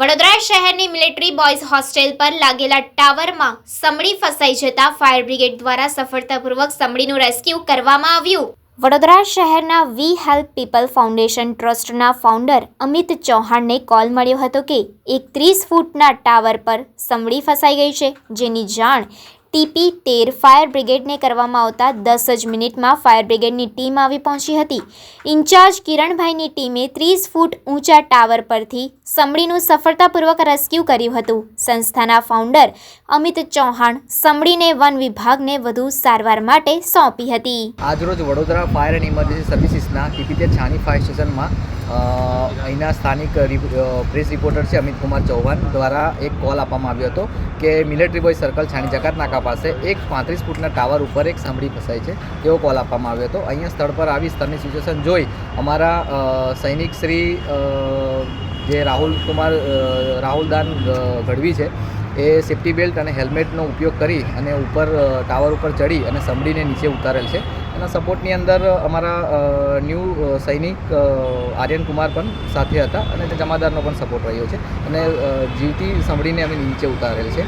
વડોદરા શહેરની military boys hostel પર લાગેલા ટાવરમાં સમડી ફસાઈ જતા ફાયર બ્રિગેડ દ્વારા સફળતાપૂર્વક સમડીનું રેસ્ક્યુ કરવામાં આવ્યું। વડોદરા શહેરના વી હેલ્પ પીપલ ફાઉન્ડેશન ટ્રસ્ટના ફાઉન્ડર અમિત ચૌહાણને કોલ મળ્યો હતો કે એક 30 ફૂટના ટાવર પર સમડી ફસાઈ ગઈ છે, જેની જાણ TP13 ફાયર બ્રિગેડને કરવામાં આવતા 10 જ મિનિટમાં ફાયર બ્રિગેડની ટીમ આવી પહોંચી હતી। ઇન્ચાર્જ કિરણભાઈની ટીમે 30 ફૂટ ઊંચા ટાવર પરથી સમડીનું સફળતાપૂર્વક રેસ્ક્યુ કર્યું હતું। સંસ્થાના ફાઉન્ડર અમિત ચૌહાણ સમડીને વન વિભાગને વધુ સારવાર માટે સોંપી હતી। આજરોજ વડોદરા ફાયર એન્ડ ઇમરજન્સી સર્વિસીસના TP13 છાણી ફાયર સ્ટેશનમાં અહીંના સ્થાનિક પ્રેસ રિપોર્ટર છે અમિત કુમાર ચૌહાણ દ્વારા એક કોલ આપવામાં આવ્યો હતો કે મિલિટરી બોય સર્કલ છાણી જકાત નાકા પાસે એક 35 ફૂટના ટાવર ઉપર એક સમડી ફસાઈ છે, તેવો કોલ આપવામાં આવ્યો હતો। અહીંયા સ્થળ પર આવી સ્થળની સિચ્યુએશન જોઈ અમારા સૈનિક શ્રી જે રાહુલદાન ગઢવી છે એ સેફ્ટી બેલ્ટ અને હેલ્મેટનો ઉપયોગ કરી અને ઉપર ટાવર ઉપર ચડી અને સમડીને નીચે ઉતારેલ છે। એના સપોર્ટની અંદર અમારા ન્યૂ સૈનિક આર્યન કુમાર પણ સાથે હતા અને જમાદારનો પણ સપોર્ટ રહ્યો છે અને જીવતી સમડીને અમે નીચે ઉતારેલ છે।